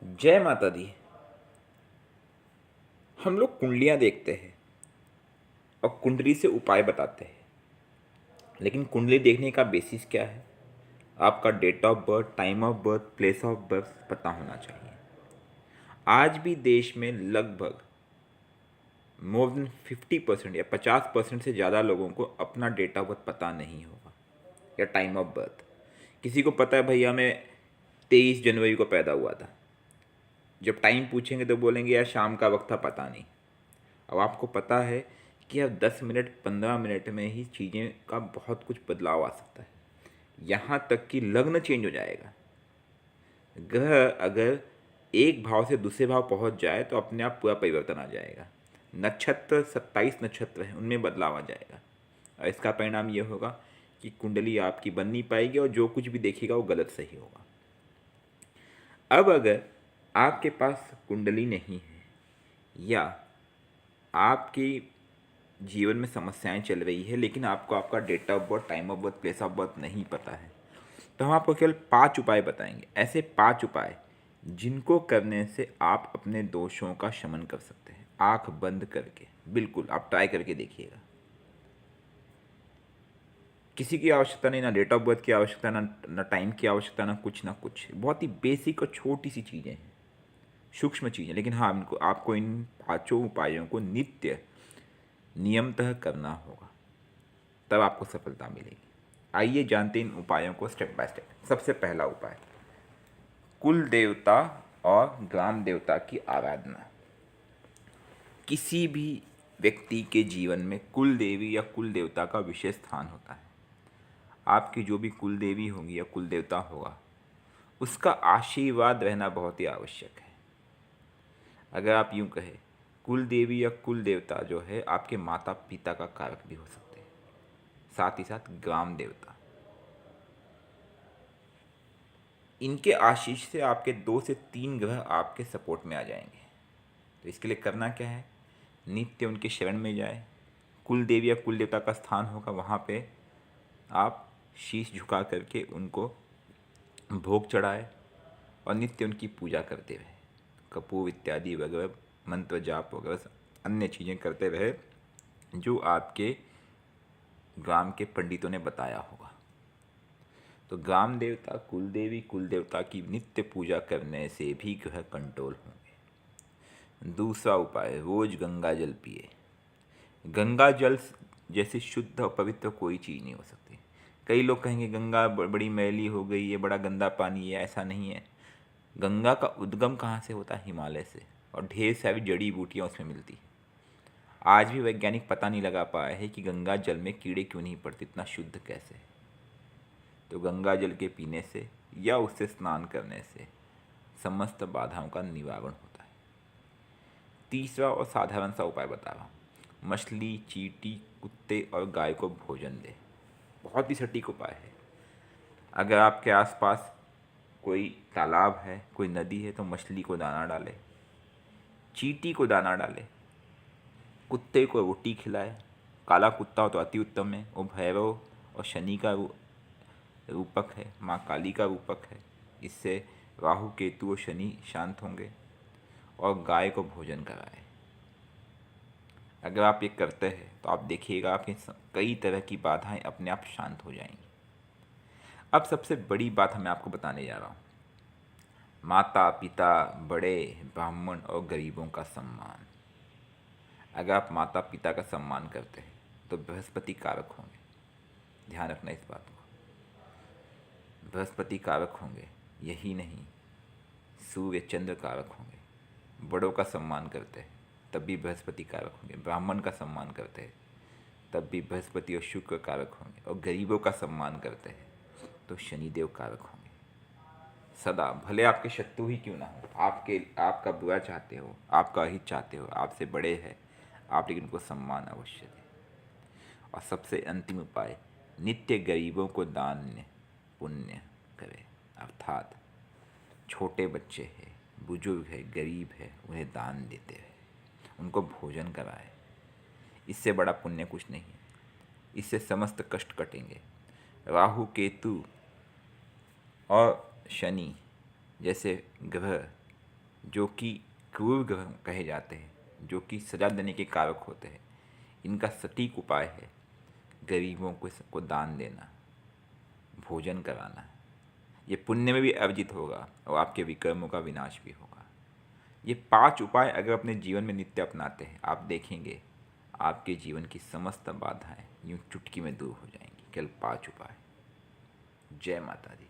जय माता दी। हम लोग कुंडलियाँ देखते हैं और कुंडली से उपाय बताते हैं, लेकिन कुंडली देखने का बेसिस क्या है? आपका date of birth, time of birth, place of birth पता होना चाहिए। आज भी देश में लगभग मोर देन 50% या 50% से ज़्यादा लोगों को अपना डेट ऑफ बर्थ पता नहीं होगा या टाइम ऑफ बर्थ। किसी को पता है भैया मैं 23 जनवरी को पैदा हुआ था, जब टाइम पूछेंगे तो बोलेंगे यार शाम का वक्त था, पता नहीं। अब आपको पता है कि अब 10 मिनट 15 मिनट में ही चीज़ें का बहुत कुछ बदलाव आ सकता है। यहाँ तक कि लग्न चेंज हो जाएगा। ग्रह अगर एक भाव से दूसरे भाव पहुँच जाए तो अपने आप पूरा परिवर्तन आ जाएगा। नक्षत्र 27 नक्षत्र हैं, उनमें बदलाव आ जाएगा और इसका परिणाम ये होगा कि कुंडली आपकी बन नहीं पाएगी और जो कुछ भी देखिएगा वो गलत सही होगा। अब अगर आपके पास कुंडली नहीं है या आपकी जीवन में समस्याएं चल रही है, लेकिन आपको आपका date of birth, time of birth, place of birth नहीं पता है, तो हम आपको केवल 5 उपाय बताएंगे। ऐसे 5 उपाय जिनको करने से आप अपने दोषों का शमन कर सकते हैं, आंख बंद करके। बिल्कुल आप ट्राई करके देखिएगा। किसी की आवश्यकता नहीं, ना डेट ऑफ बर्थ की आवश्यकता, ना टाइम की आवश्यकता, ना कुछ। बहुत ही बेसिक और छोटी सी चीज़ें हैं, सूक्ष्म चीज़ें, लेकिन हाँ इनको आपको इन 5 उपायों को नित्य नियमतः करना होगा, तब आपको सफलता मिलेगी। आइए जानते हैं इन उपायों को स्टेप बाय स्टेप। सबसे पहला उपाय, कुल देवता और ग्राम देवता की आराधना। किसी भी व्यक्ति के जीवन में कुल देवी या कुल देवता का विशेष स्थान होता है। आपकी जो भी कुल देवी होगी या कुल देवता होगा, उसका आशीर्वाद रहना बहुत ही आवश्यक है। अगर आप यूँ कहें, कुल देवी या कुल देवता जो है आपके माता पिता का कारक भी हो सकते हैं, साथ ही साथ ग्राम देवता। इनके आशीष से आपके 2 से 3 ग्रह आपके सपोर्ट में आ जाएंगे। तो इसके लिए करना क्या है? नित्य उनके शरण में जाए। कुल देवी या कुल देवता का स्थान होगा, वहाँ पे आप शीश झुका करके उनको भोग चढ़ाए और नित्य उनकी पूजा करते रहे। कपूर इत्यादि वगैरह मंत्र जाप वगैरह अन्य चीज़ें करते रहे जो आपके ग्राम के पंडितों ने बताया होगा। तो ग्राम देवता, कुल देवी, कुल देवता की नित्य पूजा करने से भी ग्रह कंट्रोल होंगे। दूसरा उपाय, रोज गंगा जल पिए। गंगा जल जैसे शुद्ध और पवित्र कोई चीज़ नहीं हो सकती। कई लोग कहेंगे गंगा बड़ी मैली हो गई, ये बड़ा गंदा पानी है। ऐसा नहीं है। गंगा का उद्गम कहाँ से होता है? हिमालय से, और ढेर सारी जड़ी बूटियाँ उसमें मिलती हैं। आज भी वैज्ञानिक पता नहीं लगा पाए हैं कि गंगा जल में कीड़े क्यों नहीं पड़ते, इतना शुद्ध कैसे है। तो गंगा जल के पीने से या उससे स्नान करने से समस्त बाधाओं का निवारण होता है। तीसरा और साधारण सा उपाय बता रहा हूँ, मछली, चींटी, कुत्ते और गाय को भोजन दे। बहुत ही सटीक उपाय है। अगर आपके आसपास कोई तालाब है, कोई नदी है, तो मछली को दाना डाले, चींटी को दाना डाले, कुत्ते को रोटी खिलाए। काला कुत्ता हो तो अति उत्तम है, वो भैरव और शनि का रूपक है, माँ काली का रूपक है। इससे राहु, केतु और शनि शांत होंगे। और गाय को भोजन कराए। अगर आप ये करते हैं तो आप देखिएगा आपकी कई तरह की बाधाएं अपने आप शांत हो जाएंगी। अब सबसे बड़ी बात मैं आपको बताने जा रहा हूँ, माता पिता, बड़े, ब्राह्मण और गरीबों का सम्मान। अगर आप माता पिता का सम्मान करते हैं तो बृहस्पति कारक होंगे। ध्यान रखना इस बात को, बृहस्पति कारक होंगे। यही नहीं, सूर्य चंद्र कारक होंगे। बड़ों का सम्मान करते हैं तब भी बृहस्पति कारक होंगे। ब्राह्मण का सम्मान करते हैं तब भी बृहस्पति और शुक्र कारक होंगे। और गरीबों का सम्मान करते हैं तो शनिदेव कारक होंगे। सदा, भले आपके शत्रु ही क्यों ना हो, आपका बुरा चाहते हो, आपका हित चाहते हो, आपसे बड़े हैं आप, लेकिन उनको सम्मान अवश्य दें। और सबसे अंतिम उपाय, नित्य गरीबों को दान पुण्य करें। अर्थात छोटे बच्चे हैं, बुजुर्ग है, गरीब है, उन्हें दान देते रहे, उनको भोजन कराए। इससे बड़ा पुण्य कुछ नहीं है। इससे समस्त कष्ट कटेंगे। राहु, केतु और शनि जैसे ग्रह जो कि क्रूर ग्रह कहे जाते हैं, जो कि सजा देने के कारक होते हैं, इनका सटीक उपाय है गरीबों को सबको दान देना, भोजन कराना। ये पुण्य में भी अर्जित होगा और आपके विकर्मों का विनाश भी होगा। ये 5 उपाय अगर अपने जीवन में नित्य अपनाते हैं, आप देखेंगे आपके जीवन की समस्त बाधाएं यूं चुटकी में दूर हो जाएंगी। केवल 5 उपाय। जय माता दी।